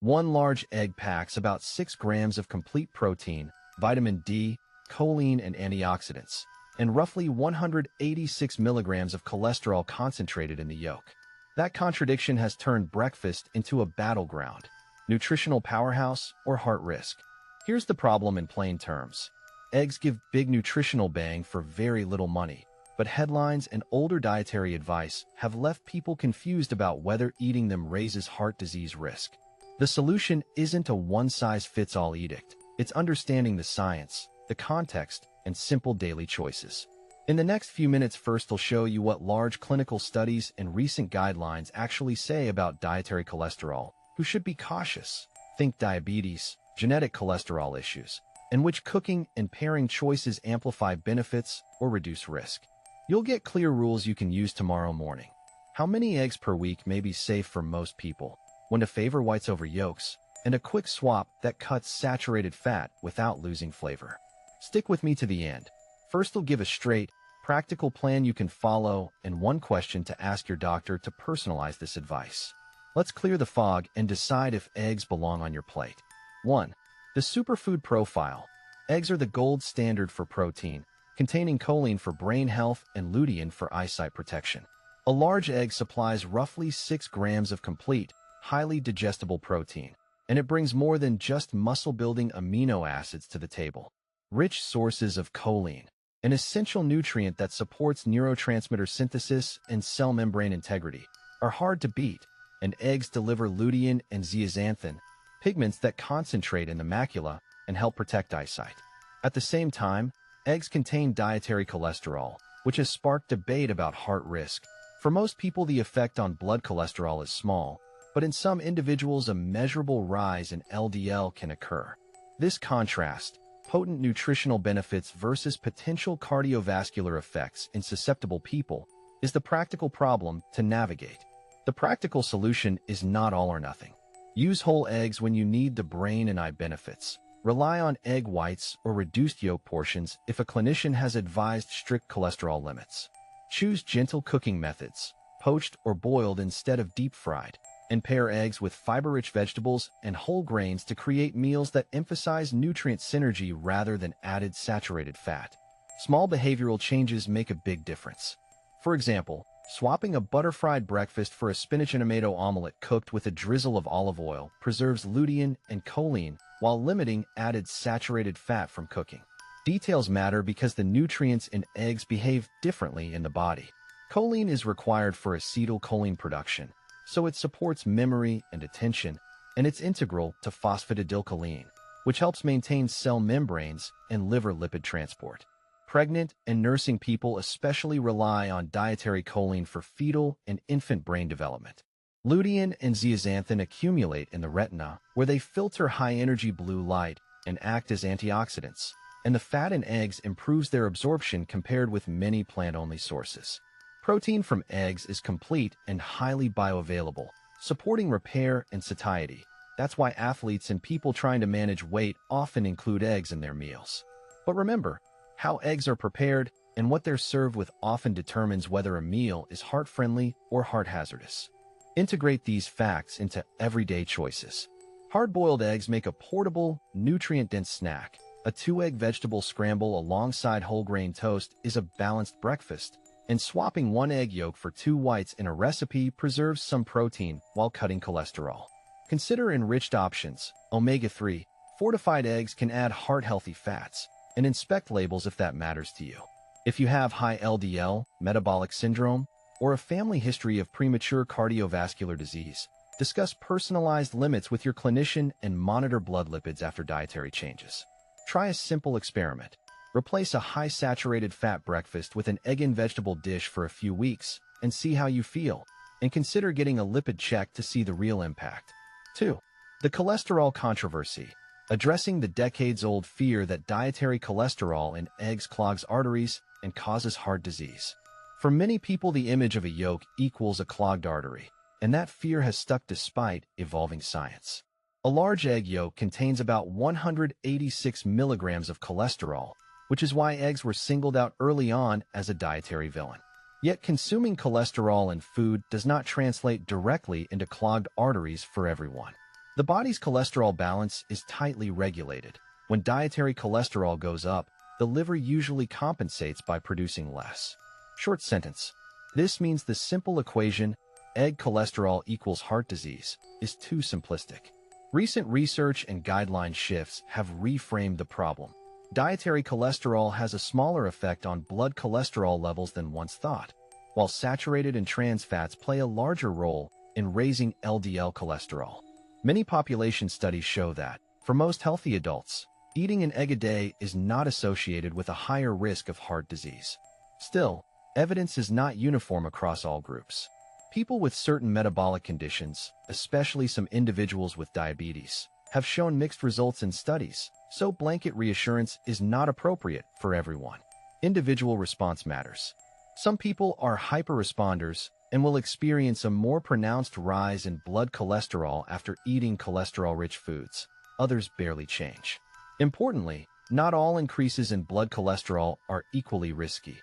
One large egg packs about 6 grams of complete protein, vitamin D, choline, and antioxidants, and roughly 186 milligrams of cholesterol concentrated in the yolk. That contradiction has turned breakfast into a battleground, nutritional powerhouse, or heart risk. Here's the problem in plain terms. Eggs give big nutritional bang for very little money, but headlines and older dietary advice have left people confused about whether eating them raises heart disease risk. The solution isn't a one-size-fits-all edict. It's understanding the science, the context, and simple daily choices. In the next few minutes, first I'll show you what large clinical studies and recent guidelines actually say about dietary cholesterol, who should be cautious, think diabetes, genetic cholesterol issues, and which cooking and pairing choices amplify benefits or reduce risk. You'll get clear rules you can use tomorrow morning. How many eggs per week may be safe for most people, when to favor whites over yolks, and a quick swap that cuts saturated fat without losing flavor. Stick with me to the end. First, I'll give a straight, practical plan you can follow and one question to ask your doctor to personalize this advice. Let's clear the fog and decide if eggs belong on your plate. 1. The Superfood Profile. Eggs are the gold standard for protein, containing choline for brain health and lutein for eyesight protection. A large egg supplies roughly 6 grams of complete, highly digestible protein, and it brings more than just muscle-building amino acids to the table. Rich sources of choline, an essential nutrient that supports neurotransmitter synthesis and cell membrane integrity, are hard to beat, and eggs deliver lutein and zeaxanthin, pigments that concentrate in the macula and help protect eyesight. At the same time, eggs contain dietary cholesterol, which has sparked debate about heart risk. For most people, the effect on blood cholesterol is small, but in some individuals, a measurable rise in LDL can occur. This contrast, potent nutritional benefits versus potential cardiovascular effects in susceptible people, is the practical problem to navigate. The practical solution is not all or nothing. Use whole eggs when you need the brain and eye benefits. Rely on egg whites or reduced yolk portions if a clinician has advised strict cholesterol limits. Choose gentle cooking methods, poached or boiled instead of deep-fried, and pair eggs with fiber-rich vegetables and whole grains to create meals that emphasize nutrient synergy rather than added saturated fat. Small behavioral changes make a big difference. For example, swapping a butter-fried breakfast for a spinach and tomato omelet cooked with a drizzle of olive oil preserves lutein and choline while limiting added saturated fat from cooking. Details matter because the nutrients in eggs behave differently in the body. Choline is required for acetylcholine production, so it supports memory and attention, and it's integral to phosphatidylcholine, which helps maintain cell membranes and liver lipid transport. Pregnant and nursing people especially rely on dietary choline for fetal and infant brain development. Lutein and zeaxanthin accumulate in the retina, where they filter high-energy blue light and act as antioxidants, and the fat in eggs improves their absorption compared with many plant-only sources. Protein from eggs is complete and highly bioavailable, supporting repair and satiety. That's why athletes and people trying to manage weight often include eggs in their meals. But remember, how eggs are prepared and what they're served with often determines whether a meal is heart-friendly or heart-hazardous. Integrate these facts into everyday choices. Hard-boiled eggs make a portable, nutrient-dense snack. A 2-egg vegetable scramble alongside whole-grain toast is a balanced breakfast, and swapping 1 egg yolk for 2 whites in a recipe preserves some protein while cutting cholesterol. Consider enriched options. Omega-3, fortified eggs can add heart-healthy fats, and inspect labels if that matters to you. If you have high LDL, metabolic syndrome, or a family history of premature cardiovascular disease, discuss personalized limits with your clinician and monitor blood lipids after dietary changes. Try a simple experiment. Replace a high-saturated fat breakfast with an egg and vegetable dish for a few weeks and see how you feel, and consider getting a lipid check to see the real impact. 2. The cholesterol controversy. Addressing the decades-old fear that dietary cholesterol in eggs clogs arteries and causes heart disease. For many people, the image of a yolk equals a clogged artery, and that fear has stuck despite evolving science. A large egg yolk contains about 186 milligrams of cholesterol, which is why eggs were singled out early on as a dietary villain. Yet consuming cholesterol in food does not translate directly into clogged arteries for everyone. The body's cholesterol balance is tightly regulated. When dietary cholesterol goes up, the liver usually compensates by producing less. Short sentence. This means the simple equation, egg cholesterol equals heart disease, is too simplistic. Recent research and guideline shifts have reframed the problem. Dietary cholesterol has a smaller effect on blood cholesterol levels than once thought, while saturated and trans fats play a larger role in raising LDL cholesterol. Many population studies show that, for most healthy adults, eating an egg a day is not associated with a higher risk of heart disease. Still, evidence is not uniform across all groups. People with certain metabolic conditions, especially some individuals with diabetes, have shown mixed results in studies, so blanket reassurance is not appropriate for everyone. Individual response matters. Some people are hyperresponders and will experience a more pronounced rise in blood cholesterol after eating cholesterol-rich foods. Others barely change. Importantly, not all increases in blood cholesterol are equally risky.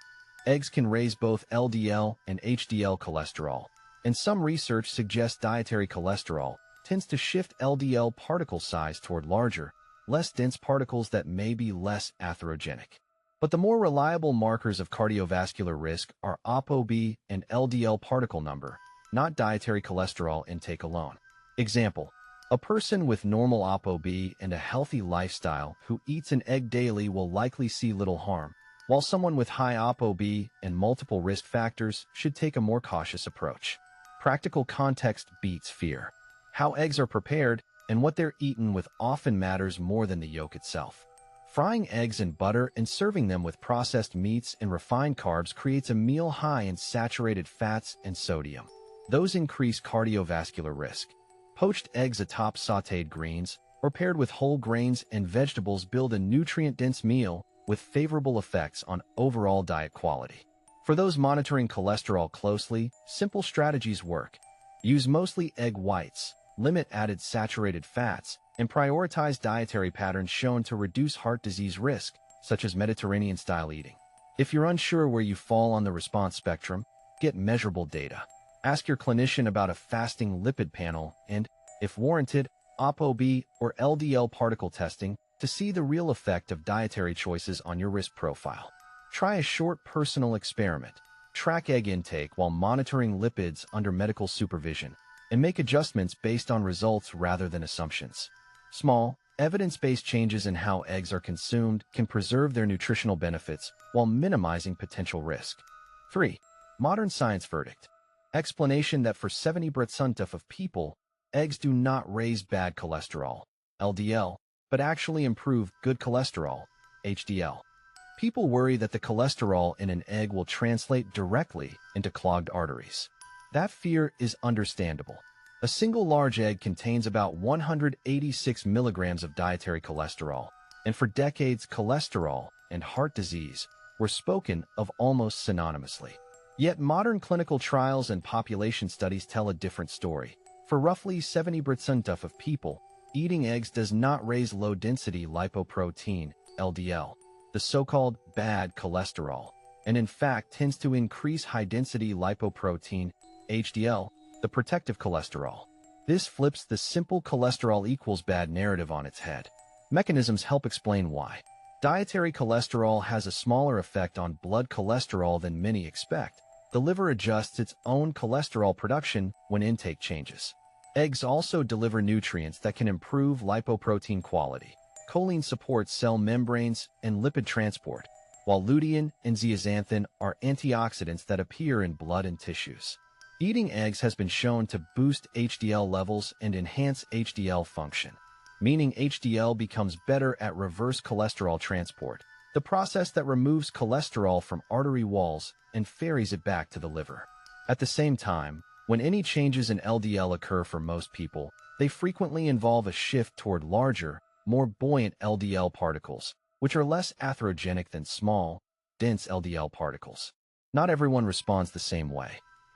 Eggs can raise both LDL and HDL cholesterol, and some research suggests dietary cholesterol tends to shift LDL particle size toward larger, less dense particles that may be less atherogenic. But the more reliable markers of cardiovascular risk are ApoB and LDL particle number, not dietary cholesterol intake alone. Example: a person with normal ApoB and a healthy lifestyle who eats an egg daily will likely see little harm, while someone with high ApoB and multiple risk factors should take a more cautious approach. Practical context beats fear. How eggs are prepared and what they're eaten with often matters more than the yolk itself. Frying eggs in butter and serving them with processed meats and refined carbs creates a meal high in saturated fats and sodium. Those increase cardiovascular risk. Poached eggs atop sautéed greens or paired with whole grains and vegetables build a nutrient-dense meal with favorable effects on overall diet quality. For those monitoring cholesterol closely, simple strategies work. Use mostly egg whites, limit added saturated fats, and prioritize dietary patterns shown to reduce heart disease risk, such as Mediterranean-style eating. If you're unsure where you fall on the response spectrum, get measurable data. Ask your clinician about a fasting lipid panel and, if warranted, ApoB or LDL particle testing to see the real effect of dietary choices on your risk profile. Try a short personal experiment. Track egg intake while monitoring lipids under medical supervision, and make adjustments based on results rather than assumptions. Small, evidence-based changes in how eggs are consumed can preserve their nutritional benefits while minimizing potential risk. 3. Modern science verdict. Explanation that for 70% of people, eggs do not raise bad cholesterol, LDL, but actually improve good cholesterol, HDL. People worry that the cholesterol in an egg will translate directly into clogged arteries. That fear is understandable. A single large egg contains about 186 milligrams of dietary cholesterol, and for decades cholesterol and heart disease were spoken of almost synonymously. Yet modern clinical trials and population studies tell a different story. For roughly 70% of people, eating eggs does not raise low-density lipoprotein, LDL, the so-called bad cholesterol, and in fact tends to increase high-density lipoprotein, HDL, the protective cholesterol. This flips the simple cholesterol equals bad narrative on its head. Mechanisms help explain why. Dietary cholesterol has a smaller effect on blood cholesterol than many expect. The liver adjusts its own cholesterol production when intake changes. Eggs also deliver nutrients that can improve lipoprotein quality. Choline supports cell membranes and lipid transport, while lutein and zeaxanthin are antioxidants that appear in blood and tissues. Eating eggs has been shown to boost HDL levels and enhance HDL function, meaning HDL becomes better at reverse cholesterol transport, the process that removes cholesterol from artery walls and ferries it back to the liver. At the same time, when any changes in LDL occur for most people, they frequently involve a shift toward larger, more buoyant LDL particles, which are less atherogenic than small, dense LDL particles. Not everyone responds the same way.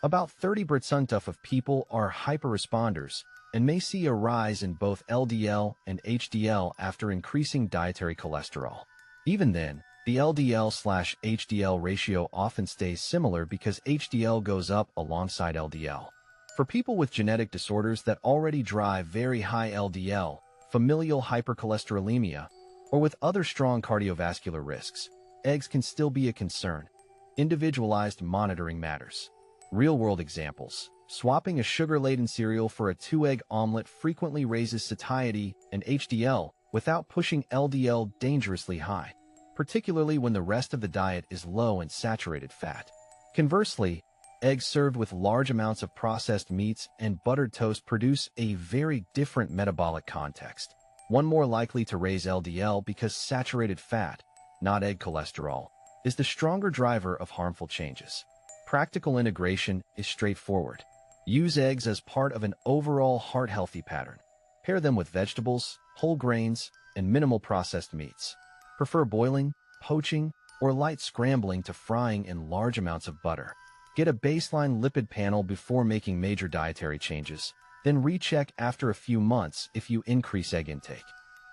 About 30% of people are hyperresponders and may see a rise in both LDL and HDL after increasing dietary cholesterol. Even then, the LDL/HDL ratio often stays similar because HDL goes up alongside LDL. For people with genetic disorders that already drive very high LDL, familial hypercholesterolemia, or with other strong cardiovascular risks, eggs can still be a concern. Individualized monitoring matters. Real-world examples. Swapping a sugar-laden cereal for a 2-egg omelet frequently raises satiety and HDL without pushing LDL dangerously high, particularly when the rest of the diet is low in saturated fat. Conversely, eggs served with large amounts of processed meats and buttered toast produce a very different metabolic context, one more likely to raise LDL because saturated fat, not egg cholesterol, is the stronger driver of harmful changes. Practical integration is straightforward. Use eggs as part of an overall heart-healthy pattern. Pair them with vegetables, whole grains, and minimal processed meats. Prefer boiling, poaching, or light scrambling to frying in large amounts of butter. Get a baseline lipid panel before making major dietary changes, then recheck after a few months if you increase egg intake.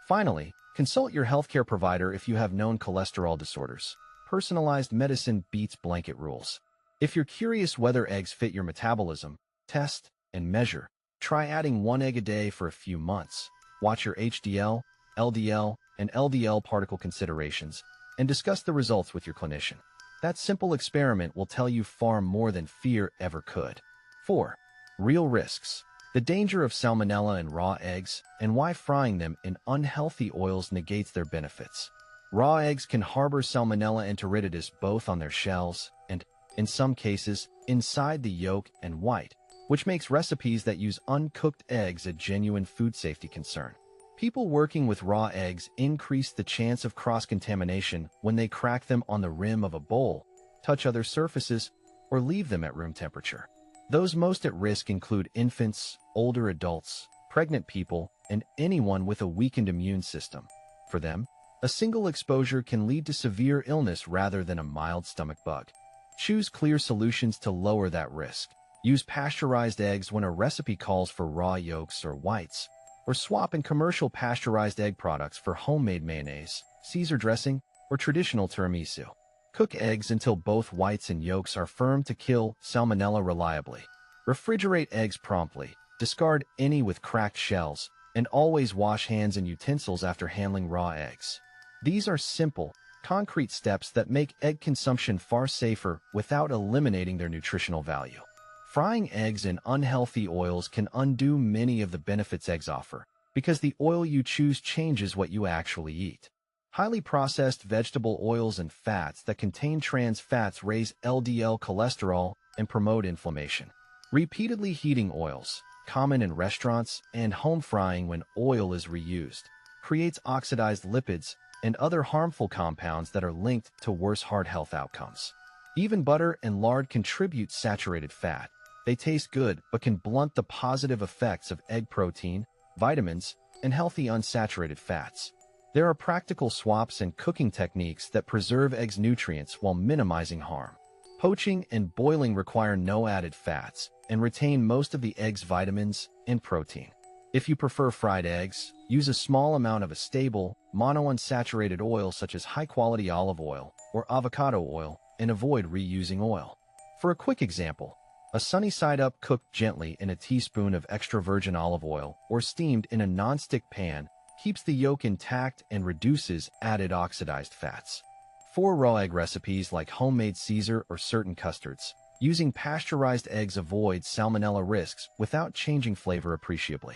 Finally, consult your healthcare provider if you have known cholesterol disorders. Personalized medicine beats blanket rules. If you're curious whether eggs fit your metabolism, test and measure. Try adding 1 egg a day for a few months. Watch your HDL, LDL, and LDL particle considerations, and discuss the results with your clinician. That simple experiment will tell you far more than fear ever could. 4. Real risks. The danger of salmonella in raw eggs and why frying them in unhealthy oils negates their benefits. Raw eggs can harbor Salmonella enteritidis both on their shells and, in some cases, inside the yolk and white, which makes recipes that use uncooked eggs a genuine food safety concern. People working with raw eggs increase the chance of cross-contamination when they crack them on the rim of a bowl, touch other surfaces, or leave them at room temperature. Those most at risk include infants, older adults, pregnant people, and anyone with a weakened immune system. For them, a single exposure can lead to severe illness rather than a mild stomach bug. Choose clear solutions to lower that risk. Use pasteurized eggs when a recipe calls for raw yolks or whites, or swap in commercial pasteurized egg products for homemade mayonnaise, Caesar dressing, or traditional tiramisu. Cook eggs until both whites and yolks are firm to kill Salmonella reliably. Refrigerate eggs promptly, discard any with cracked shells, and always wash hands and utensils after handling raw eggs. These are simple, concrete steps that make egg consumption far safer without eliminating their nutritional value. Frying eggs in unhealthy oils can undo many of the benefits eggs offer, because the oil you choose changes what you actually eat. Highly processed vegetable oils and fats that contain trans fats raise LDL cholesterol and promote inflammation. Repeatedly heating oils, common in restaurants and home frying when oil is reused, creates oxidized lipids and other harmful compounds that are linked to worse heart health outcomes. Even butter and lard contribute saturated fat. They taste good but can blunt the positive effects of egg protein, vitamins, and healthy unsaturated fats. There are practical swaps and cooking techniques that preserve eggs' nutrients while minimizing harm. Poaching and boiling require no added fats and retain most of the egg's vitamins and protein. If you prefer fried eggs, use a small amount of a stable, monounsaturated oil such as high-quality olive oil or avocado oil and avoid reusing oil. For a quick example, a sunny side up cooked gently in a teaspoon of extra virgin olive oil or steamed in a non-stick pan keeps the yolk intact and reduces added oxidized fats. For raw egg recipes like homemade Caesar or certain custards, using pasteurized eggs avoids salmonella risks without changing flavor appreciably.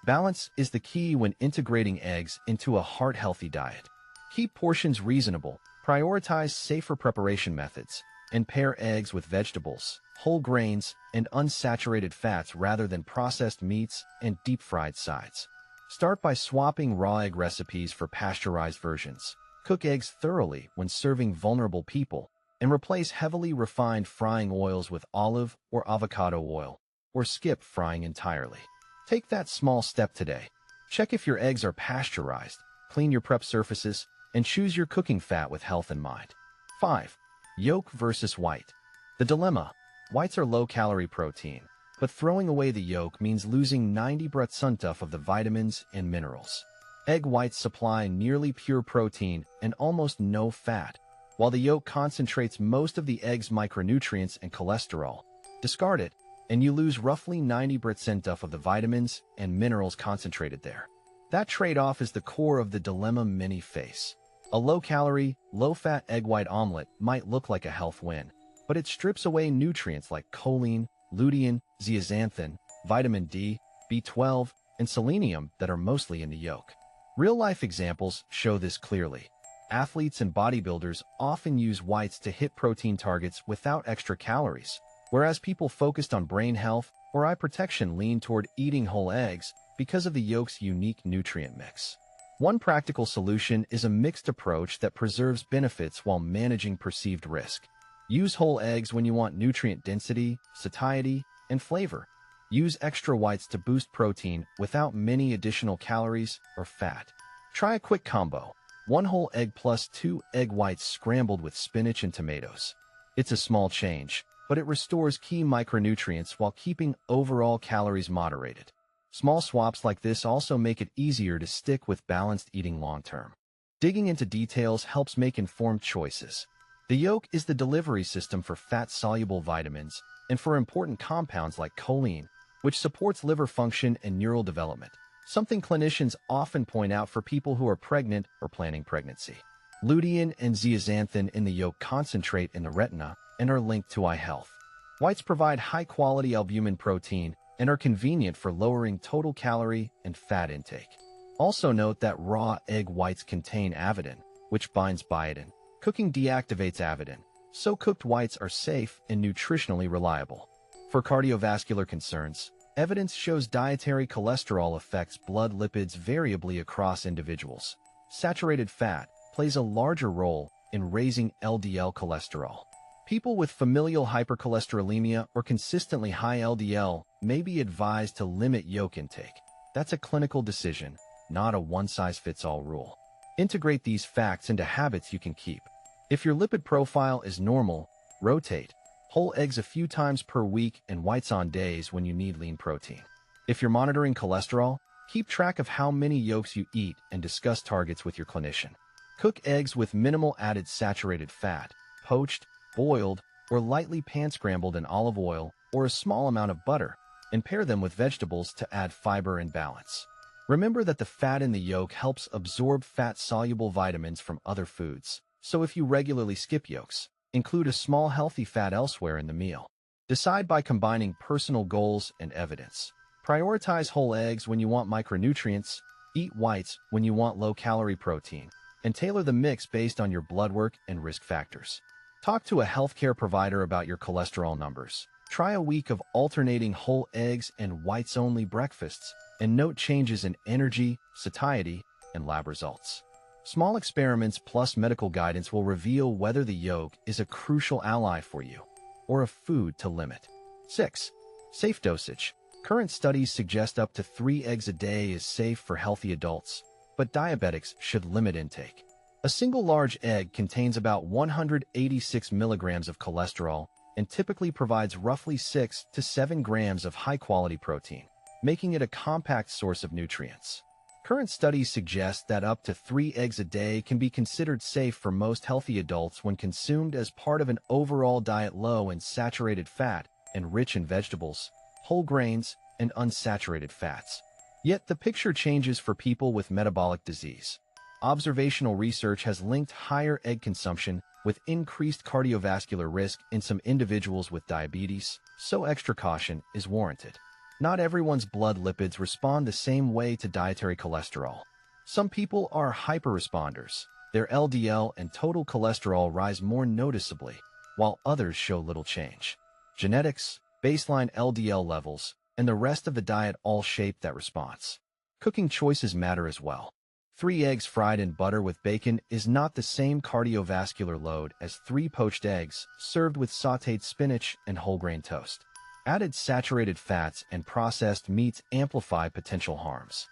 Balance is the key when integrating eggs into a heart-healthy diet. Keep portions reasonable, prioritize safer preparation methods, and pair eggs with vegetables, whole grains, and unsaturated fats rather than processed meats and deep-fried sides. Start by swapping raw egg recipes for pasteurized versions. Cook eggs thoroughly when serving vulnerable people, and replace heavily refined frying oils with olive or avocado oil, or skip frying entirely. Take that small step today. Check if your eggs are pasteurized, clean your prep surfaces, and choose your cooking fat with health in mind. 5. Yolk versus white. The dilemma. Whites are low-calorie protein, but throwing away the yolk means losing 90% of the vitamins and minerals. Egg whites supply nearly pure protein and almost no fat, while the yolk concentrates most of the egg's micronutrients and cholesterol. Discard it, and you lose roughly 90% of the vitamins and minerals concentrated there. That trade-off is the core of the dilemma many face. A low-calorie, low-fat egg white omelet might look like a health win, but it strips away nutrients like choline, lutein, zeaxanthin, vitamin D, B12, and selenium that are mostly in the yolk. Real-life examples show this clearly. Athletes and bodybuilders often use whites to hit protein targets without extra calories, whereas people focused on brain health or eye protection lean toward eating whole eggs because of the yolk's unique nutrient mix. One practical solution is a mixed approach that preserves benefits while managing perceived risk. Use whole eggs when you want nutrient density, satiety, and flavor. Use extra whites to boost protein without many additional calories or fat. Try a quick combo: 1 whole egg plus 2 egg whites scrambled with spinach and tomatoes. It's a small change, but it restores key micronutrients while keeping overall calories moderated. Small swaps like this also make it easier to stick with balanced eating long-term. Digging into details helps make informed choices. The yolk is the delivery system for fat-soluble vitamins and for important compounds like choline, which supports liver function and neural development, something clinicians often point out for people who are pregnant or planning pregnancy. Lutein and zeaxanthin in the yolk concentrate in the retina and are linked to eye health. Whites provide high-quality albumin protein and are convenient for lowering total calorie and fat intake. Also note that raw egg whites contain avidin, which binds biotin. Cooking deactivates avidin, so cooked whites are safe and nutritionally reliable. For cardiovascular concerns, evidence shows dietary cholesterol affects blood lipids variably across individuals. Saturated fat plays a larger role in raising LDL cholesterol. People with familial hypercholesterolemia or consistently high LDL may be advised to limit yolk intake. That's a clinical decision, not a one-size-fits-all rule. Integrate these facts into habits you can keep. If your lipid profile is normal, rotate whole eggs a few times per week and whites on days when you need lean protein. If you're monitoring cholesterol, keep track of how many yolks you eat and discuss targets with your clinician. Cook eggs with minimal added saturated fat, poached, boiled, or lightly pan-scrambled in olive oil or a small amount of butter, and pair them with vegetables to add fiber and balance. Remember that the fat in the yolk helps absorb fat-soluble vitamins from other foods, so if you regularly skip yolks, include a small healthy fat elsewhere in the meal. Decide by combining personal goals and evidence. Prioritize whole eggs when you want micronutrients, eat whites when you want low-calorie protein, and tailor the mix based on your blood work and risk factors. Talk to a healthcare provider about your cholesterol numbers. Try a week of alternating whole eggs and whites-only breakfasts, and note changes in energy, satiety, and lab results. Small experiments plus medical guidance will reveal whether the yolk is a crucial ally for you or a food to limit. 6. Safe dosage. Current studies suggest up to 3 eggs a day is safe for healthy adults, but diabetics should limit intake. A single large egg contains about 186 milligrams of cholesterol and typically provides roughly 6 to 7 grams of high-quality protein, making it a compact source of nutrients. Current studies suggest that up to 3 eggs a day can be considered safe for most healthy adults when consumed as part of an overall diet low in saturated fat and rich in vegetables, whole grains, and unsaturated fats. Yet the picture changes for people with metabolic disease. Observational research has linked higher egg consumption with increased cardiovascular risk in some individuals with diabetes, so extra caution is warranted. Not everyone's blood lipids respond the same way to dietary cholesterol. Some people are hyperresponders. Their LDL and total cholesterol rise more noticeably, while others show little change. Genetics, baseline LDL levels, and the rest of the diet all shape that response. Cooking choices matter as well. 3 eggs fried in butter with bacon is not the same cardiovascular load as 3 poached eggs served with sautéed spinach and whole grain toast. Added saturated fats and processed meats amplify potential harms.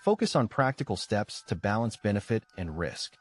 Focus on practical steps to balance benefit and risk.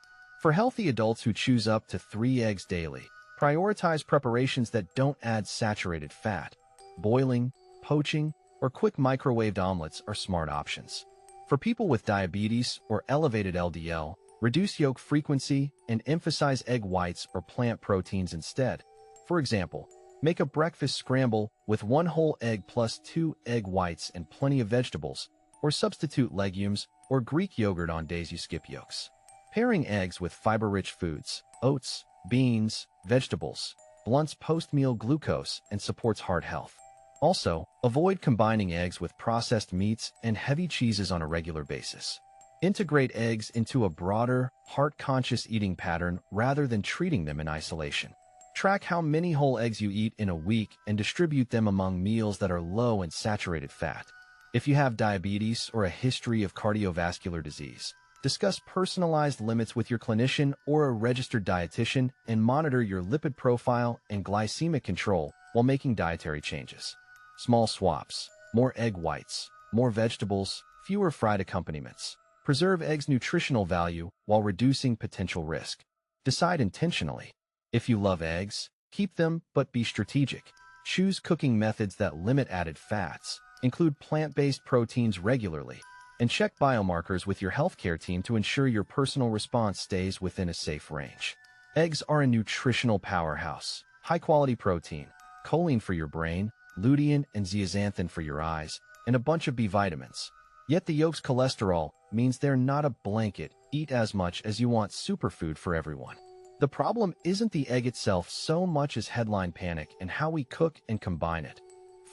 For healthy adults who choose up to 3 eggs daily, prioritize preparations that don't add saturated fat. Boiling, poaching, or quick microwaved omelets are smart options. For people with diabetes or elevated LDL, reduce yolk frequency and emphasize egg whites or plant proteins instead. For example, Make a breakfast scramble with 1 whole egg plus 2 egg whites and plenty of vegetables, or substitute legumes or Greek yogurt on days you skip yolks. Pairing eggs with fiber-rich foods, oats, beans, vegetables, blunts post-meal glucose and supports heart health. Also, avoid combining eggs with processed meats and heavy cheeses on a regular basis. Integrate eggs into a broader, heart-conscious eating pattern rather than treating them in isolation. Track how many whole eggs you eat in a week and distribute them among meals that are low in saturated fat. If you have diabetes or a history of cardiovascular disease, discuss personalized limits with your clinician or a registered dietitian and monitor your lipid profile and glycemic control while making dietary changes. Small swaps, more egg whites, more vegetables, fewer fried accompaniments. Preserve eggs' nutritional value while reducing potential risk. Decide intentionally. If you love eggs, keep them but be strategic. Choose cooking methods that limit added fats, include plant-based proteins regularly, and check biomarkers with your healthcare team to ensure your personal response stays within a safe range. Eggs are a nutritional powerhouse. High-quality protein, choline for your brain, lutein and zeaxanthin for your eyes, and a bunch of B vitamins. Yet the yolk's cholesterol means they're not a blanket. Eat as much as you want. Superfood for everyone. The problem isn't the egg itself so much as headline panic and how we cook and combine it.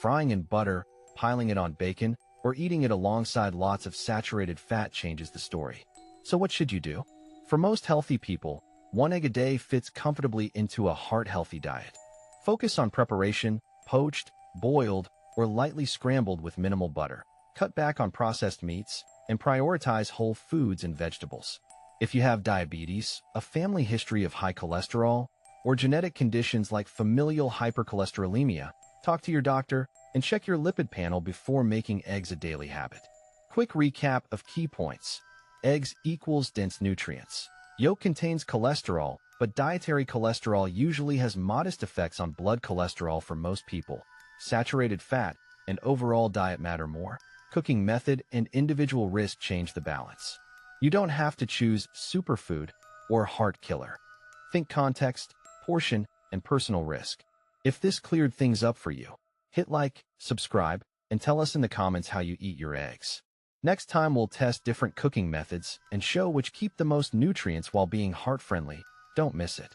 Frying in butter, piling it on bacon, or eating it alongside lots of saturated fat changes the story. So what should you do? For most healthy people, 1 egg a day fits comfortably into a heart-healthy diet. Focus on preparation, poached, boiled, or lightly scrambled with minimal butter. Cut back on processed meats, and prioritize whole foods and vegetables. If you have diabetes, a family history of high cholesterol, or genetic conditions like familial hypercholesterolemia, talk to your doctor and check your lipid panel before making eggs a daily habit. Quick recap of key points. Eggs equals dense nutrients. Yolk contains cholesterol, but dietary cholesterol usually has modest effects on blood cholesterol for most people. Saturated fat and overall diet matter more. Cooking method and individual risk change the balance. You don't have to choose superfood or heart killer. Think context, portion, and personal risk. If this cleared things up for you, hit like, subscribe, and tell us in the comments how you eat your eggs. Next time we'll test different cooking methods and show which keep the most nutrients while being heart-friendly. Don't miss it.